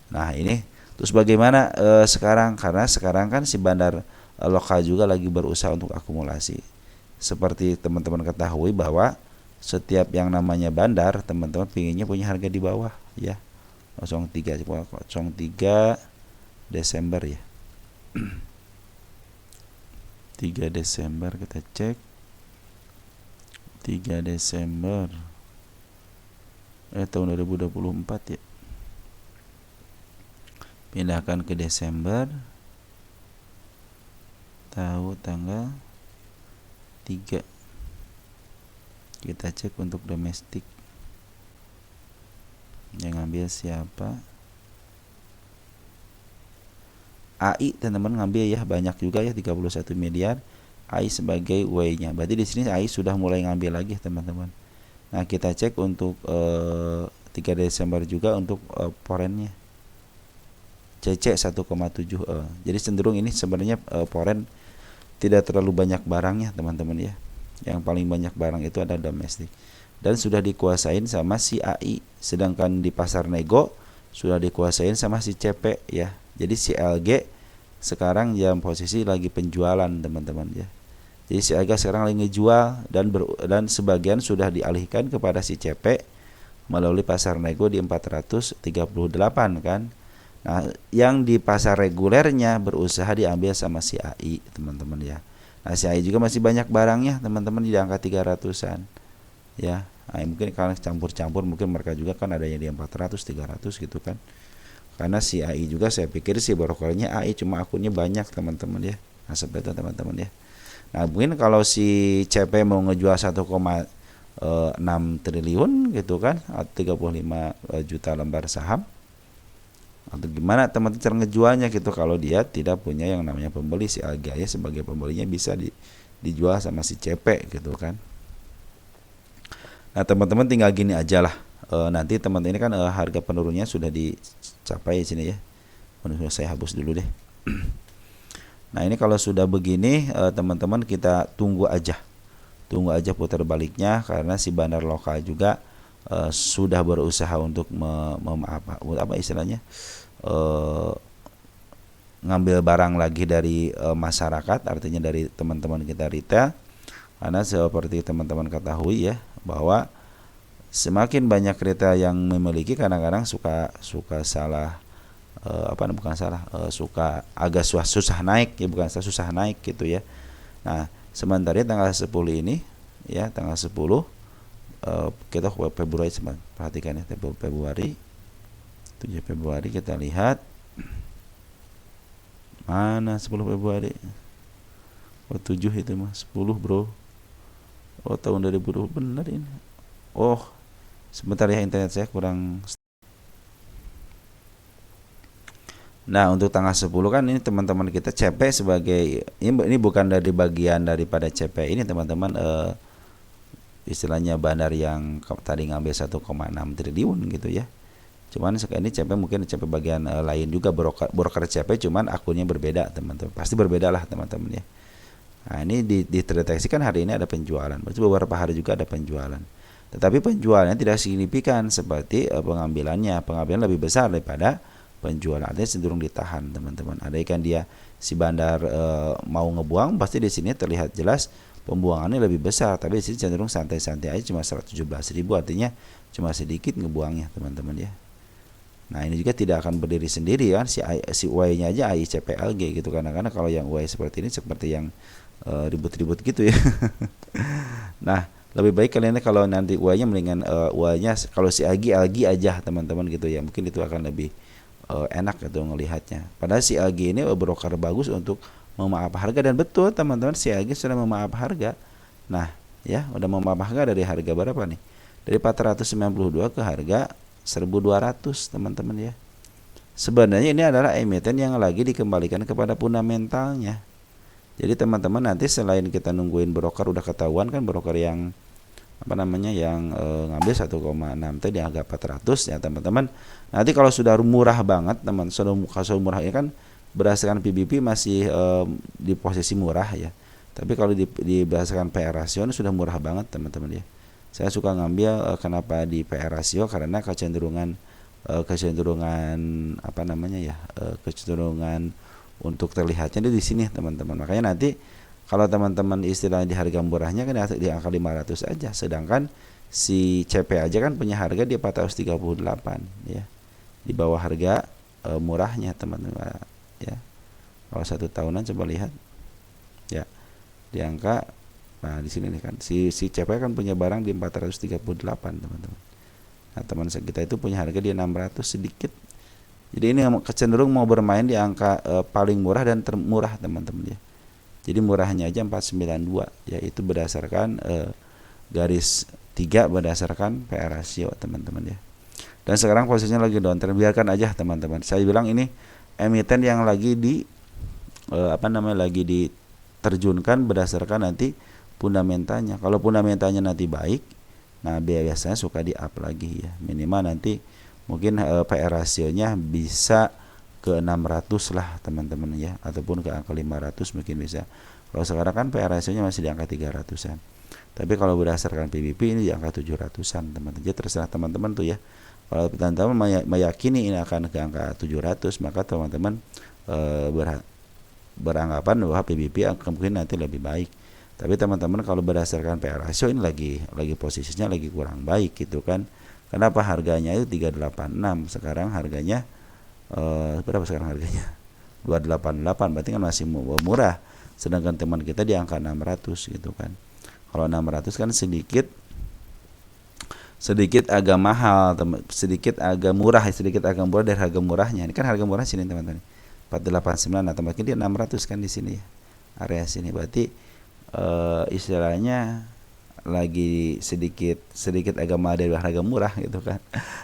Nah, ini terus bagaimana sekarang, karena sekarang kan si bandar lokal juga lagi berusaha untuk akumulasi. Seperti teman-teman ketahui bahwa setiap yang namanya bandar teman-teman pinginnya punya harga di bawah ya. 03 Desember ya. 3 Desember kita cek. 3 Desember tahun 2024 ya. pindahkan ke Desember, tahu tanggal 3. Kita cek untuk domestik, yang ngambil siapa? AI teman-teman ngambil ya, banyak juga ya, 31 miliar. AI sebagai way-nya. Berarti di sini AI sudah mulai ngambil lagi teman-teman. Nah, kita cek untuk 3 Desember juga untuk foreign-nya. CC 1,7. Jadi cenderung ini sebenarnya foreign tidak terlalu banyak barangnya teman-teman ya. Yang paling banyak barang itu ada domestik. Dan sudah dikuasain sama si AI. Sedangkan di pasar nego sudah dikuasain sama si CP ya. Jadi si LG sekarang dalam posisi lagi penjualan teman-teman ya. Jadi si LG sekarang lagi ngejual dan sebagian sudah dialihkan kepada si CP melalui pasar nego di 438 kan. Nah, yang di pasar regulernya berusaha diambil sama si AI teman-teman ya. Nah, si AI juga masih banyak barangnya teman-teman di angka 300-an ya. Nah, mungkin karena campur-campur mungkin mereka juga kan adanya di 400 300 gitu kan. Karena si AI juga saya pikir sih brokernya AI cuma akunnya banyak teman-teman ya. Nah, seperti itu teman-teman ya. Nah, mungkin kalau si CP mau ngejual 1,6 triliun gitu kan, atau 35 juta lembar saham, atau gimana teman-teman cara ngejualnya gitu, kalau dia tidak punya yang namanya pembeli, si Alga ya sebagai pembelinya bisa dijual sama si CP gitu kan. Nah, teman-teman tinggal gini aja lah. Nanti teman-teman ini kan harga penurunnya sudah dicapai sini ya. Menurut saya hapus dulu deh. Nah, ini kalau sudah begini teman-teman kita tunggu aja putar baliknya, karena si bandar lokal juga sudah berusaha untuk apa istilahnya ngambil barang lagi dari masyarakat, artinya dari teman-teman kita retail. Karena seperti teman-teman ketahui ya, bahwa semakin banyak retail yang memiliki, kadang-kadang suka salah suka agak susah naik ya, bukan susah naik gitu ya. Nah, sementara tanggal 10 ini ya, tanggal 10 kita Februari, perhatikan ya, Februari 7 Februari kita lihat mana 10 Februari. 7 itu mah 10 bro. Tahun 2020 benar ini. Sebentar ya, internet saya kurang. Nah, untuk tanggal 10 kan ini teman-teman kita CP sebagai ini bukan dari bagian daripada CP ini teman-teman, istilahnya bandar yang tadi ngambil 1,6 triliun gitu ya. Cuman sekarang ini CP mungkin CP bagian lain juga, broker CP, cuman akunnya berbeda teman-teman. Pasti berbeda lah teman-teman ya. Nah, ini dideteksi kan hari ini ada penjualan. Berarti beberapa hari juga ada penjualan. Tetapi penjualannya tidak signifikan seperti pengambilannya. Pengambilan lebih besar daripada penjualan. Artinya cenderung ditahan teman-teman. Ada ikan dia si bandar mau ngebuang, pasti di sini terlihat jelas pembuangannya lebih besar. Tapi di sini cenderung santai-santai aja, cuma 117.000, artinya cuma sedikit ngebuangnya teman-teman ya. Nah, ini juga tidak akan berdiri sendiri kan, si Y-nya aja ICPLG gitu, karena kalau yang Y seperti ini seperti yang ribut-ribut gitu ya. Nah, lebih baik kalian kalau nanti Y-nya mendingan Y-nya kalau si LG aja teman-teman gitu ya, mungkin itu akan lebih enak gitu ngelihatnya. Padahal si LG ini broker bagus untuk memaaf harga, dan betul teman-teman si LG sudah memaaf harga. Nah ya, udah memaaf harga dari harga berapa nih? Dari 492 ke harga 1.200 teman-teman ya. Sebenarnya ini adalah emiten yang lagi dikembalikan kepada fundamentalnya. Jadi teman-teman nanti selain kita nungguin broker, udah ketahuan kan broker yang yang ngambil 1,6 tadi di harga 400 ya teman-teman. Nanti kalau sudah murah banget teman, sudah murah ini kan berdasarkan PBP masih di posisi murah ya. Tapi kalau berdasarkan PR rasio ini sudah murah banget teman-teman ya. Saya suka ngambil kenapa di PR rasio, karena kecenderungan kecenderungan untuk terlihatnya di sini teman-teman. Makanya nanti kalau teman-teman istilahnya di harga murahnya kan di angka 500 aja, sedangkan si CP aja kan punya harga di 438 ya. Di bawah harga murahnya teman-teman ya. Kalau 1 tahunan coba lihat ya. Di angka, nah di sini nih kan si CP kan punya barang di 438 teman-teman. Nah, teman kita itu punya harga di 600 sedikit. Jadi ini cenderung mau bermain di angka paling murah dan termurah teman-teman ya. Jadi murahnya aja 492, yaitu berdasarkan garis 3 berdasarkan PR rasio teman-teman ya. Dan sekarang posisinya lagi downtrend, biarkan aja teman-teman. Saya bilang ini emiten yang lagi lagi diterjunkan berdasarkan nanti fundamentalnya. Kalau fundamentalnya nanti baik, nah biasanya suka di up lagi ya. Minimal nanti mungkin PR rasionya bisa ke 600 lah teman-teman ya, ataupun ke angka 500 mungkin bisa. Kalau sekarang kan PR rasionya masih di angka 300-an. Tapi kalau berdasarkan PBP ini di angka 700-an teman-teman. Jadi terserah teman-teman tuh ya. Kalau teman-teman meyakini ini akan ke angka 700, maka teman-teman beranggapan bahwa PBB mungkin nanti lebih baik. Tapi teman-teman kalau berdasarkan PR ratio ini lagi posisinya lagi kurang baik gitu kan. Kenapa harganya itu 386, sekarang harganya berapa sekarang harganya? 288, berarti kan masih murah. Sedangkan teman kita di angka 600 gitu kan. Kalau 600 kan sedikit agak mahal, sedikit agak murah dari harga murahnya. Ini kan harga murah sini teman-teman. 489, nah tempatnya dia 600 kan di sini ya. Area sini berarti istilahnya lagi sedikit agak mahal dari harga murah gitu kan.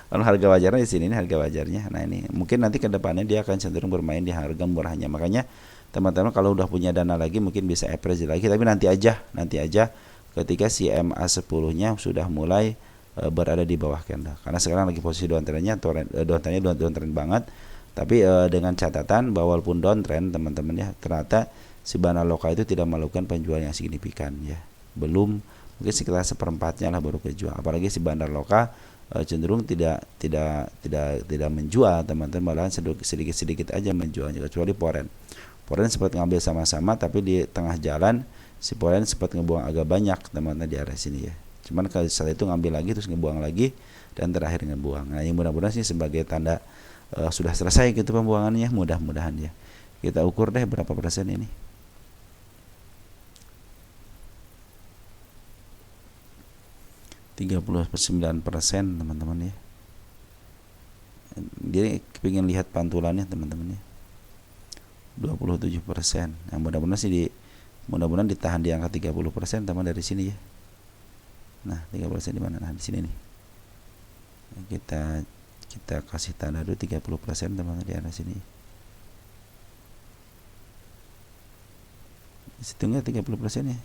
Kalau harga wajarnya di sini, ini harga wajarnya. Nah, ini mungkin nanti ke depannya dia akan cenderung bermain di harga murahnya. Makanya teman-teman kalau udah punya dana lagi mungkin bisa average lagi, tapi nanti aja ketika si MA10-nya sudah mulai berada di bawah candle. Karena sekarang lagi posisi downtrendnya downtrend banget. Tapi dengan catatan bahwa walaupun downtrend teman-teman ya, ternyata si Bana Loka itu tidak melakukan penjualan yang signifikan ya. Belum, mungkin sekitar seperempatnya lah baru kejual. Apalagi si Bandar Loka cenderung tidak menjual teman-teman, malahan sedikit aja menjualnya, kecuali Poren sempat ngambil sama-sama, tapi di tengah jalan si Poren sempat ngebuang agak banyak teman-teman di area sini ya. Cuman kalau saat itu ngambil lagi terus ngebuang lagi dan terakhir ngebuang. Nah, yang mudah-mudahan sih sebagai tanda sudah selesai gitu pembuangannya, mudah-mudahan ya. Kita ukur deh berapa persen ini. %39 teman-teman ya. Jadi kepingin lihat pantulannya teman-teman ya. 27%. Nah, mudah-mudahan ditahan di angka 30% teman dari sini ya. Nah, 30% di mana? Nah, di sini nih. Kita kasih tanda dulu 30% teman di arah sini. Situ enggak 30% ya.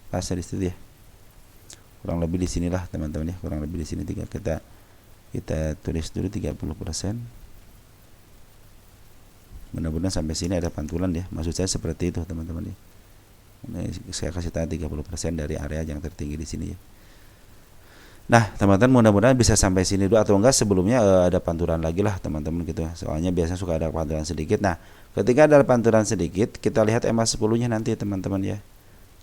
Pas di situ ya. Kurang lebih di sinilah teman-teman ya, kurang lebih di sini kita tulis dulu 30%. Mudah-mudahan sampai sini ada pantulan ya. Maksud saya seperti itu teman-teman ya. Saya kasih tanda 30% dari area yang tertinggi di sini ya. Nah teman-teman, mudah-mudahan bisa sampai sini dulu, atau enggak sebelumnya ada pantulan lagi lah teman-teman gitu. Soalnya biasanya suka ada pantulan sedikit. Nah ketika ada pantulan sedikit, kita lihat MA10-nya nanti teman-teman ya.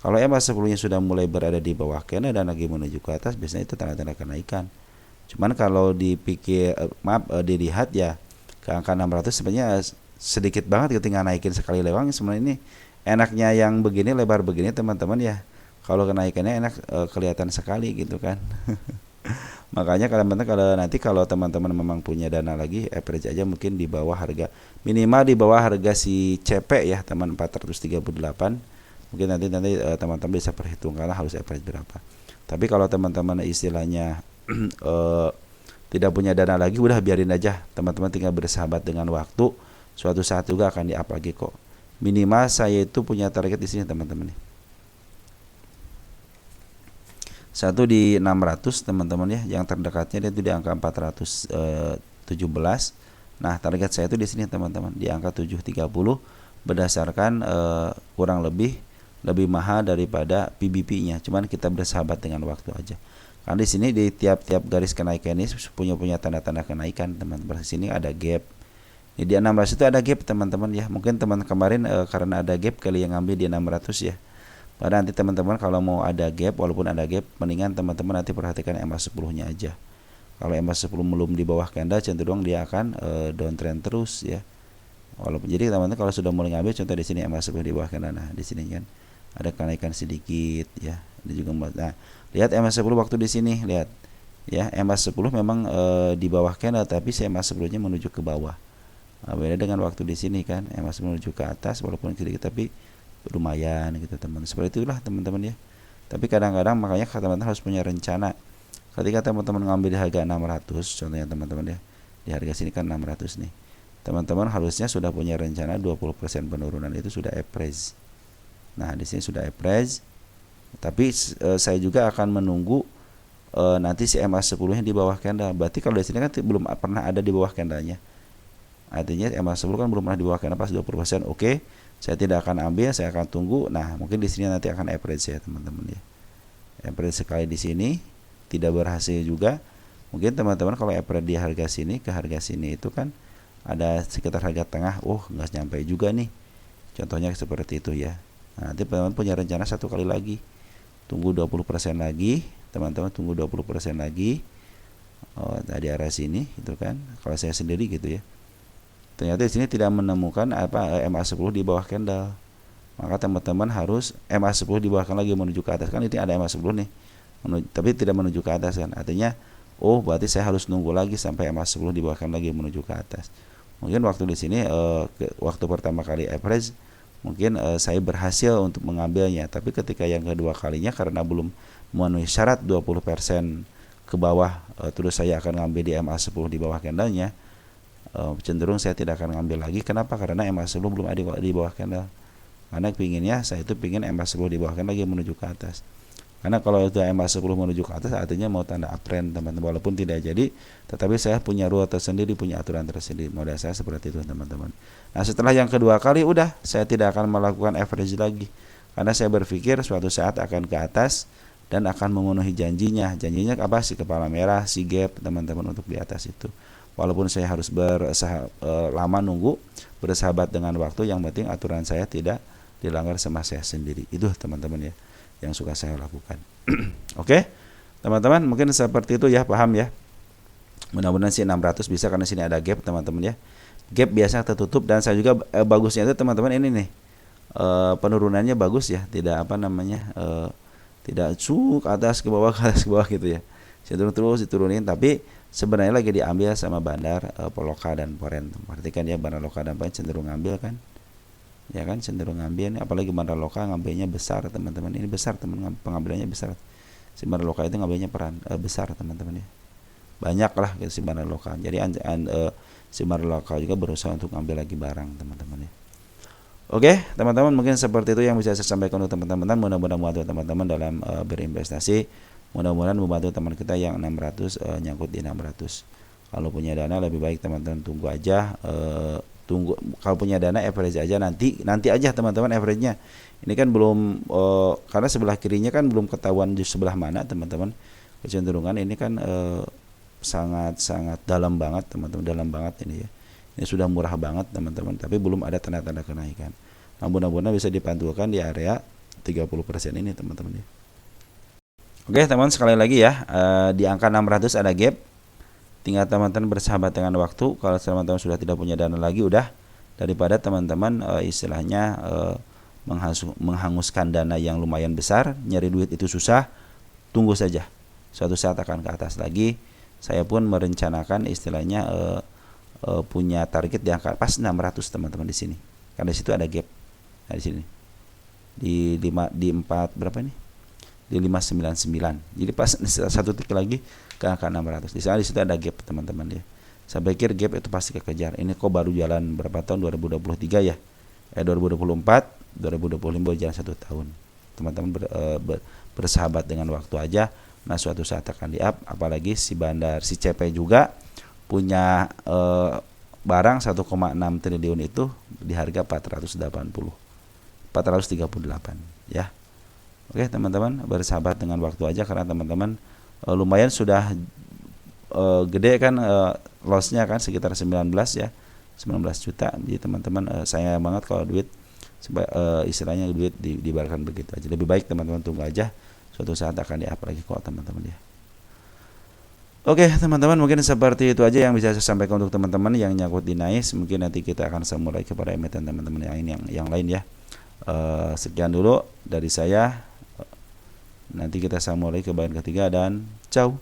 Kalau MA10-nya sudah mulai berada di bawah candle dan lagi menuju ke atas, biasanya itu tanda-tanda kenaikan. Cuman kalau dilihat ya ke angka 600 sebenarnya sedikit banget ketika naikin sekali lewang. Sebenarnya ini enaknya yang begini, lebar begini teman-teman ya. Kalau kenaikannya enak, kelihatan sekali gitu kan. Makanya kalau teman-teman memang punya dana lagi, average aja mungkin di bawah harga, minimal di bawah harga si CP ya teman, 438. Mungkin nanti teman-teman bisa perhitungkan harus average berapa. Tapi kalau teman-teman istilahnya tidak punya dana lagi, udah biarin aja teman-teman, tinggal bersahabat dengan waktu, suatu saat juga akan di-up lagi kok. Minimal saya itu punya target di sini teman-teman nih. Satu di 600 teman-teman ya, yang terdekatnya dia itu di angka 417. Nah, target saya itu di sini teman-teman, di angka 730 berdasarkan kurang lebih mahal daripada PBP-nya. Cuman kita bersahabat dengan waktu aja. Karena di sini di tiap garis kenaikan ini punya tanda-tanda kenaikan teman-teman. Di sini ada gap. Di 600 itu ada gap teman-teman ya. Mungkin teman kemarin karena ada gap kali yang ngambil di 600 ya. Pada nanti teman-teman kalau mau ada gap, walaupun ada gap, mendingan teman-teman nanti perhatikan MA10-nya aja. Kalau MA10 belum di bawah candle, cenderung dia akan downtrend terus ya. Walaupun jadi teman-teman kalau sudah mulai ngambil, contoh di sini MA10 di bawah candle, nah di sini kan ada kenaikan sedikit ya. Ini juga, nah lihat MA10 waktu di sini, lihat ya. MA10 memang di bawah candle, tapi si MA10-nya menuju ke bawah. Beda dengan waktu di sini kan, MA10 menuju ke atas walaupun sedikit tapi lumayan gitu teman. Seperti itulah teman-teman ya. Tapi kadang-kadang makanya teman-teman harus punya rencana. Ketika teman-teman ngambil di harga 600 contohnya teman-teman ya, di harga sini kan 600 nih, teman-teman harusnya sudah punya rencana 20% penurunan itu sudah average. Nah di sini sudah average, tapi saya juga akan menunggu nanti si MA10 nya di bawah candle. Berarti kalau di sini kan belum pernah ada di bawah candlenya, artinya MA10 kan belum pernah di bawah candle pas 20%. Oke, saya tidak akan ambil, saya akan tunggu. Nah mungkin di sini nanti akan average ya teman-teman ya. Average sekali di sini tidak berhasil juga. Mungkin teman-teman kalau average di harga sini ke harga sini itu kan ada sekitar harga tengah, nggak nyampe juga nih. Contohnya seperti itu ya. Nah, nanti teman-teman punya rencana satu kali lagi, tunggu 20% lagi, teman-teman tunggu 20% lagi. Dari arah sini gitu kan. Kalau saya sendiri gitu ya. Ternyata di sini tidak menemukan MA10 di bawah candle. Maka teman-teman harus MA10 di bawah lagi menuju ke atas. Kan ini ada MA10 nih. Tapi tidak menuju ke atas kan. Artinya berarti saya harus nunggu lagi sampai MA10 di bawah lagi menuju ke atas. Mungkin waktu di sini waktu pertama kali average mungkin saya berhasil untuk mengambilnya, tapi ketika yang kedua kalinya karena belum memenuhi syarat 20% ke bawah, terus saya akan ngambil di MA10 di bawah candlenya, cenderung saya tidak akan ngambil lagi. Kenapa? Karena MA10 belum ada di bawah candle. Karena saya itu pingin MA10 di bawah candle lagi menuju ke atas. Karena kalau itu MA10 menuju ke atas artinya mau tanda uptrend teman-teman, walaupun tidak jadi, tetapi saya punya rule tersendiri, punya aturan tersendiri. Modal saya seperti itu teman-teman. Nah setelah yang kedua kali udah saya tidak akan melakukan average lagi, karena saya berpikir suatu saat akan ke atas dan akan memenuhi janjinya. Janjinya apa? Si kepala merah, si gap teman-teman untuk di atas itu. Walaupun saya harus lama nunggu, bersahabat dengan waktu, yang penting aturan saya tidak dilanggar sama saya sendiri. Itu teman-teman ya yang suka saya lakukan. Oke, teman-teman mungkin seperti itu ya, paham ya. Mudah-mudahan sih 600 bisa, karena sini ada gap teman-teman ya. Gap biasa tertutup, dan saya juga bagusnya itu teman-teman ini nih, penurunannya bagus ya, tidak tidak ke atas ke bawah gitu ya. Cenderung terus diturunin, tapi sebenarnya lagi diambil sama bandar Poloka dan Poren. Perhatikan ya, bandar Loka dan Poren cenderung ngambil kan. Ya kan, cenderung ngambil, apalagi bandar Loka ngambilnya besar teman-teman. Ini besar teman, pengambilannya besar. Si bandar Loka itu ngambilnya besar teman-teman ya. Banyak lah si bandar Loka. Jadi si bandar Loka juga berusaha untuk ngambil lagi barang teman-teman ya. Oke teman-teman, mungkin seperti itu yang bisa saya sampaikan untuk teman-teman. Mudah-mudahan membantu teman-teman dalam berinvestasi. Mudah-mudahan membantu teman kita yang 600 nyangkut di 600. Kalau punya dana lebih baik teman-teman tunggu aja, tunggu. Kalau punya dana average aja, nanti aja teman-teman average-nya. Ini kan belum karena sebelah kirinya kan belum ketahuan di sebelah mana teman-teman. Kecenderungan ini kan sangat dalam banget teman-teman, dalam banget ini ya. Ini sudah murah banget teman-teman, tapi belum ada tanda-tanda kenaikan. Nah, mudah-mudahan bisa dipantulkan di area 30% ini teman-teman ya. Oke teman, sekali lagi ya, di angka 600 ada gap. Tinggal teman-teman bersahabat dengan waktu. Kalau teman-teman sudah tidak punya dana lagi, udah, daripada teman-teman istilahnya menghanguskan dana yang lumayan besar, nyari duit itu susah. Tunggu saja, suatu saat akan ke atas lagi. Saya pun merencanakan istilahnya punya target di angka pas 600 teman-teman di sini. Karena di situ ada gap. Nah, di sini di 4 berapa nih? Di 599. Jadi pas satu titik lagi ke angka 600. Di sana di situ ada gap teman-teman ya. Saya pikir gap itu pasti kekejar. Ini kok baru jalan berapa tahun? 2023 ya. 2024, 2025 baru jalan 1 tahun. Teman-teman bersahabat dengan waktu aja. Nah, suatu saat akan di-up, apalagi si CP juga punya barang 1,6 triliun itu di harga 438 ya. Oke teman-teman, bersahabat dengan waktu aja, karena teman-teman lumayan sudah gede kan lossnya kan sekitar 19 ya, 19 juta. Jadi teman-teman sayang banget kalau duit istilahnya duit dibiarkan begitu aja. Lebih baik teman-teman tunggu aja, suatu saat akan di-up lagi kok teman-teman ya. Oke teman-teman, mungkin seperti itu aja yang bisa saya sampaikan untuk teman-teman yang nyangkut di NICE. Mungkin nanti kita akan mulai kepada emiten teman-teman yang lain ya. Sekian dulu dari saya. Nanti kita mulai ke bagian ketiga, dan ciao.